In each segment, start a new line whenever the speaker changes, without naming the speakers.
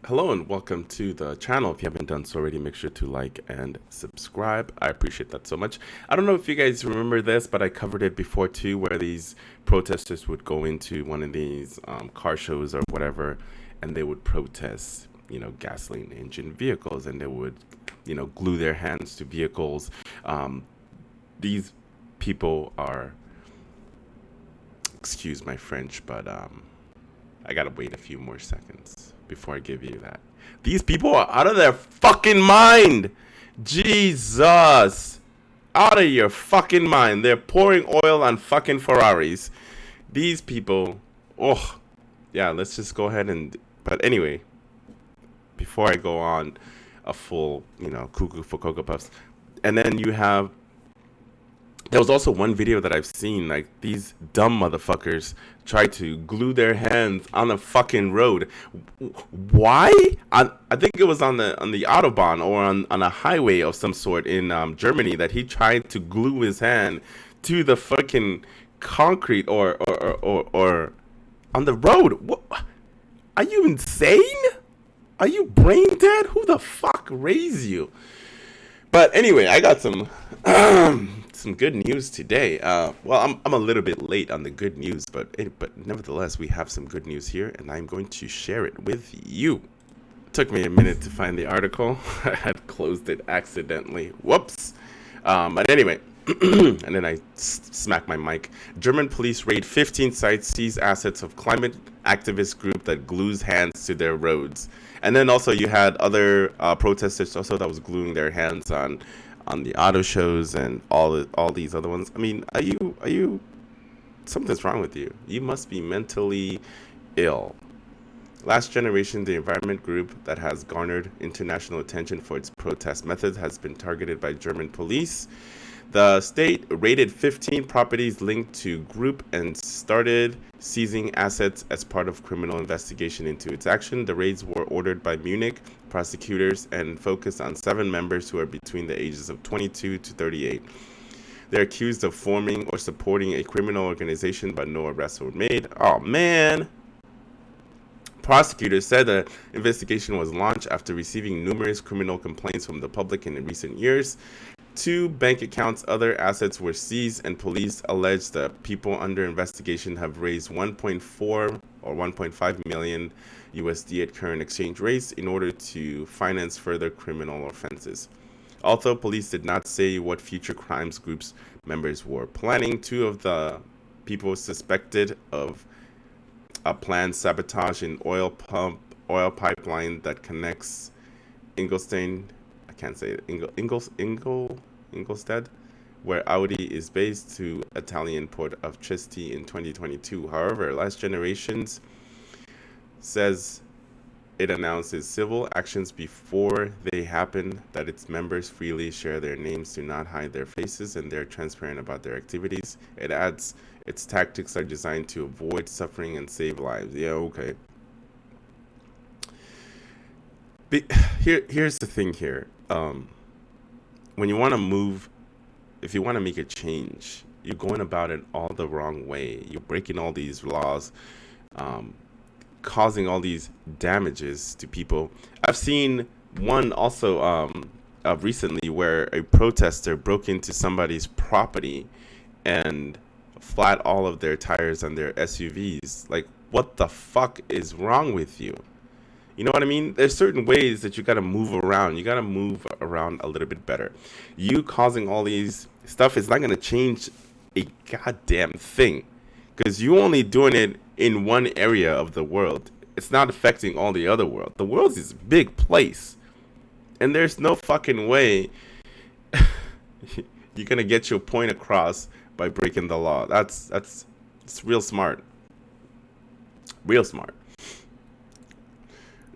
Hello and welcome to the channel. If you haven't done so already, make sure to like and subscribe. I appreciate that so much. I don't know if you guys remember this, but I covered it before too, where these protesters would go into one of these car shows or whatever, and they would protest, gasoline engine vehicles, and they would, glue their hands to vehicles. Um, these people are, excuse my French, but I gotta wait a few more seconds before I give you that. These people are out of their fucking mind. Jesus. Out of your fucking mind. They're pouring oil on fucking Ferraris. These people, oh, yeah, let's just go ahead and. But anyway, before I go on a full, cuckoo for Cocoa Puffs. And then you have there was also one video that I've seen, like these dumb motherfuckers try to glue their hands on a fucking road. Why? I think it was on the autobahn or on a highway of some sort in Germany that he tried to glue his hand to the fucking concrete or on the road. What? Are you insane? Are you brain dead? Who the fuck raised you? But anyway, I got some some good news today. I'm a little bit late on the good news, but nevertheless, we have some good news here, and I'm going to share it with you. It took me a minute to find the article. I had closed it accidentally. Whoops. But anyway, and then I smacked my mic. German police raid 15 sites, seize assets of climate activist group that glues hands to their roads. And then also you had other protesters also that was gluing their hands on the auto shows and all these other ones. I mean, are you something's wrong with you? You must be mentally ill. Last Generation, the environment group that has garnered international attention for its protest methods, has been targeted by German police. The state raided 15 properties linked to group and started seizing assets as part of criminal investigation into its action. The raids were ordered by Munich prosecutors and focused on 7 members who are between the ages of 22 to 38. They're accused of forming or supporting a criminal organization, but no arrests were made. Oh, man. Prosecutors said the investigation was launched after receiving numerous criminal complaints from the public in recent years. 2 bank accounts, other assets were seized, and police allege that people under investigation have raised 1.4 or 1.5 million USD at current exchange rates in order to finance further criminal offenses. Although police did not say what future crimes groups members were planning, 2 of the people suspected of a planned sabotage in oil pipeline that connects Ingolstein, I can't say it, Ingolstadt, where Audi is based, to Italian port of Trieste in 2022. However, Last Generations says it announces civil actions before they happen, that its members freely share their names, do not hide their faces, and they're transparent about their activities. It adds its tactics are designed to avoid suffering and save lives. Yeah, okay. But here's the thing here. When you want to move, if you want to make a change, you're going about it all the wrong way. You're breaking all these laws, causing all these damages to people. I've seen one also recently where a protester broke into somebody's property and flat all of their tires on their SUVs. Like, what the fuck is wrong with you? You know what I mean? There's certain ways that you gotta move around. You gotta move around a little bit better. You causing all these stuff is not gonna change a goddamn thing, because you only doing it in one area of the world. It's not affecting all the other world. The world is a big place, and there's no fucking way you're gonna get your point across by breaking the law. It's real smart. Real smart.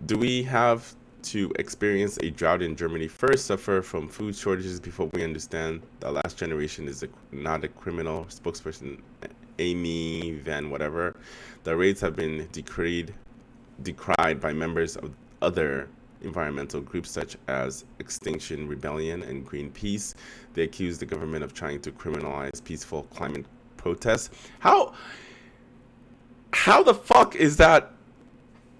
Do we have to experience a drought in Germany first, suffer from food shortages before we understand the Last Generation is not a criminal? Spokesperson Amy Van whatever. The raids have been decried by members of other environmental groups such as Extinction Rebellion and Greenpeace. They accuse the government of trying to criminalize peaceful climate protests. How the fuck is that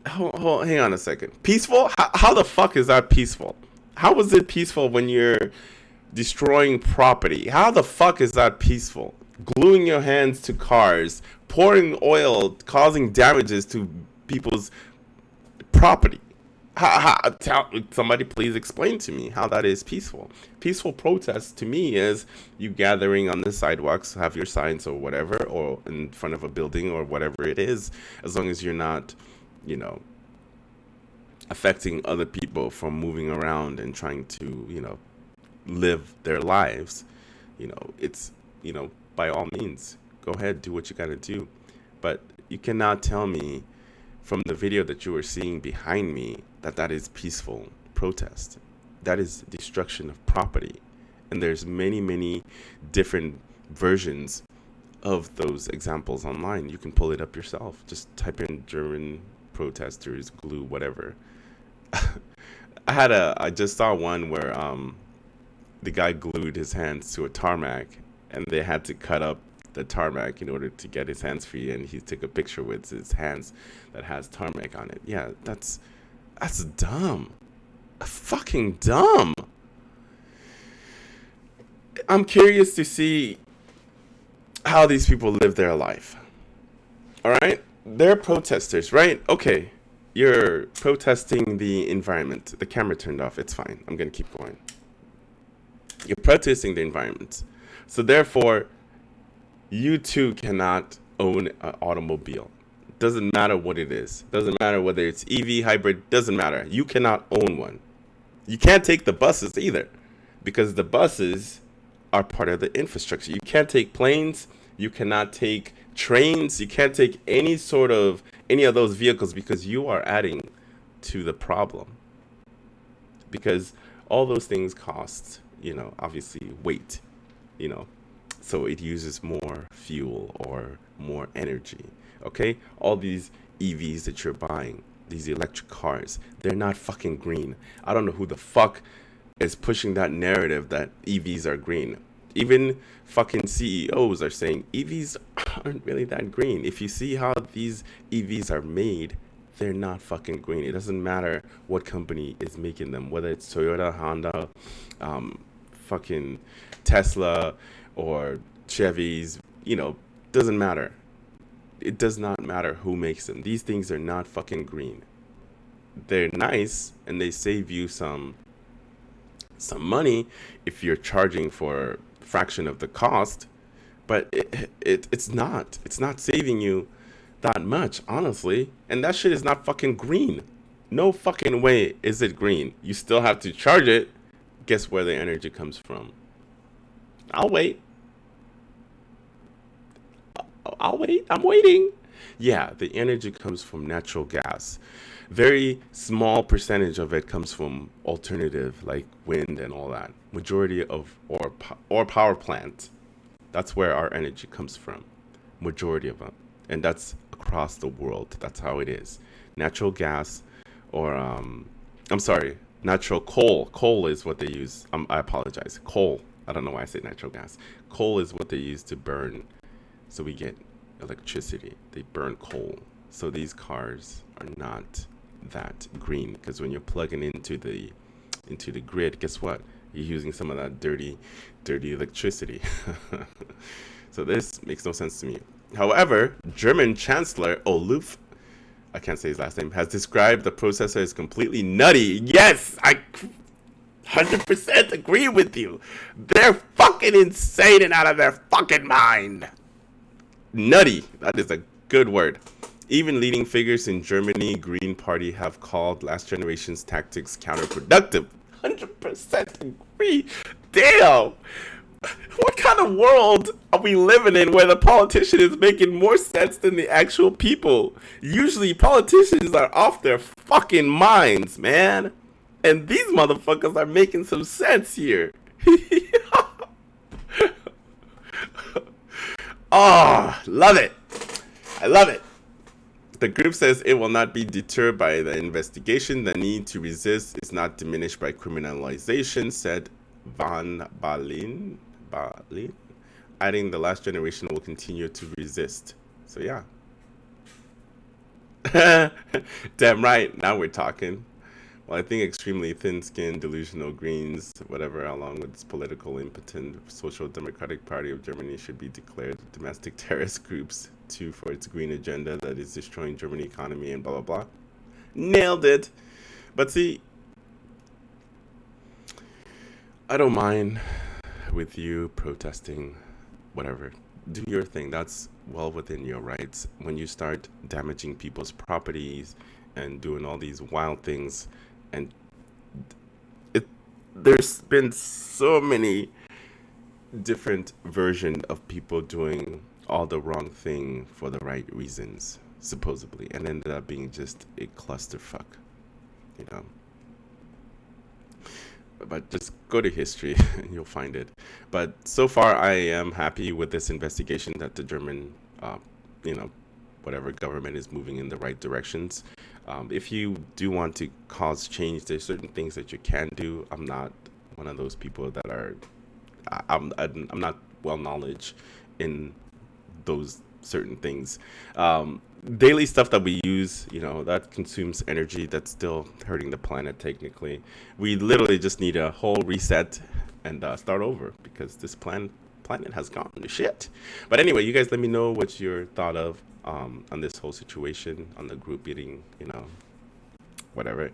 Hang on a second. Peaceful? How the fuck is that peaceful? How is it peaceful when you're destroying property? How the fuck is that peaceful? Gluing your hands to cars, pouring oil, causing damages to people's property. Somebody please explain to me how that is peaceful. Peaceful protest to me is you gathering on the sidewalks, have your signs or whatever, or in front of a building or whatever it is, as long as you're not, you know, affecting other people from moving around and trying to, live their lives. It's, by all means, go ahead, do what you gotta do. But you cannot tell me from the video that you were seeing behind me that is peaceful protest. That is destruction of property. And there's many different versions of those examples online. You can pull it up yourself. Just type in German protesters, glue, whatever. I just saw one where the guy glued his hands to a tarmac and they had to cut up the tarmac in order to get his hands free, and he took a picture with his hands that has tarmac on it. Yeah, that's dumb. Fucking dumb. I'm curious to see how these people live their life. All right? They're protesters, right? Okay. You're protesting the environment. The camera turned off. It's fine. I'm going to keep going. You're protesting the environment. So therefore, you too cannot own an automobile. Doesn't matter what it is. Doesn't matter whether it's EV, hybrid. Doesn't matter. You cannot own one. You can't take the buses either, because the buses are part of the infrastructure. You can't take planes. You cannot take trains. You can't take any of those vehicles, because you are adding to the problem. Because all those things cost, obviously weight, so it uses more fuel or more energy. Okay? All these EVs that you're buying, these electric cars, they're not fucking green. I don't know who the fuck is pushing that narrative that EVs are green. Even fucking CEOs are saying EVs aren't really that green. If you see how these EVs are made, they're not fucking green. It doesn't matter what company is making them, whether it's Toyota, Honda, fucking Tesla, or Chevys, doesn't matter. It does not matter who makes them. These things are not fucking green. They're nice and they save you some money if you're charging for a fraction of the cost, but it's not saving you that much, honestly. And that shit is not fucking green. No fucking way is it green. You still have to charge it. Guess where the energy comes from? I'll wait. I'm waiting. Yeah, the energy comes from natural gas. Very small percentage of it comes from alternative like wind and all that. Majority of or power plant. That's where our energy comes from. Majority of them. And that's across the world. That's how it is. Natural gas or I'm sorry, natural coal. Coal is what they use. I apologize. Coal. I don't know why I say natural gas. Coal is what they use to burn. So we get electricity. They burn coal. So these cars are not that green, because when you're plugging into the grid, guess what? You're using some of that dirty electricity. So this makes no sense to me. However, German Chancellor Olaf, I can't say his last name, has described the processor as completely nutty. Yes, I 100% agree with you. They're fucking insane and out of their fucking mind. Nutty. That is a good word. Even leading figures in Germany, Green Party, have called last generation's tactics counterproductive. 100% agree. Damn. What kind of world are we living in where the politician is making more sense than the actual people? Usually politicians are off their fucking minds, man. And these motherfuckers are making some sense here. Oh, love it. I love it. The group says it will not be deterred by the investigation. The need to resist is not diminished by criminalization, said Van Balin, adding the last generation will continue to resist. So yeah. Damn right. Now we're talking. Well, I think extremely thin-skinned, delusional Greens, whatever, along with its political impotent Social Democratic Party of Germany, should be declared domestic terrorist groups too for its green agenda that is destroying German economy and blah blah blah. Nailed it. But see, I don't mind with you protesting, whatever. Do your thing. That's well within your rights. When you start damaging people's properties and doing all these wild things, and it, there's been so many different version of people doing all the wrong thing for the right reasons, supposedly, and ended up being just a clusterfuck, you know. But just go to history and you'll find it. But so far, I am happy with this investigation that the German, you know, whatever government is moving in the right directions. If you do want to cause change, there's certain things that you can do. I'm not one of those people that are. I'm not well knowledge in those certain things. Daily stuff that we use, you know, that consumes energy that's still hurting the planet technically. We literally just need a whole reset and start over because this planet has gone to shit. But anyway, you guys let me know what your thought of on this whole situation, on the group eating, you know, whatever.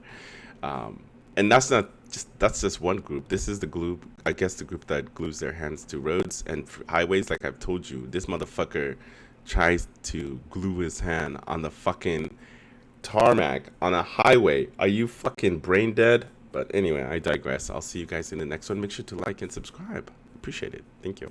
And that's just one group. This is the group, I guess, the group that glues their hands to roads and highways. Like I've told you, this motherfucker tries to glue his hand on the fucking tarmac on a highway. Are you fucking brain dead? But anyway, I digress. I'll see you guys in the next one. Make sure to like and subscribe. Appreciate it. Thank you.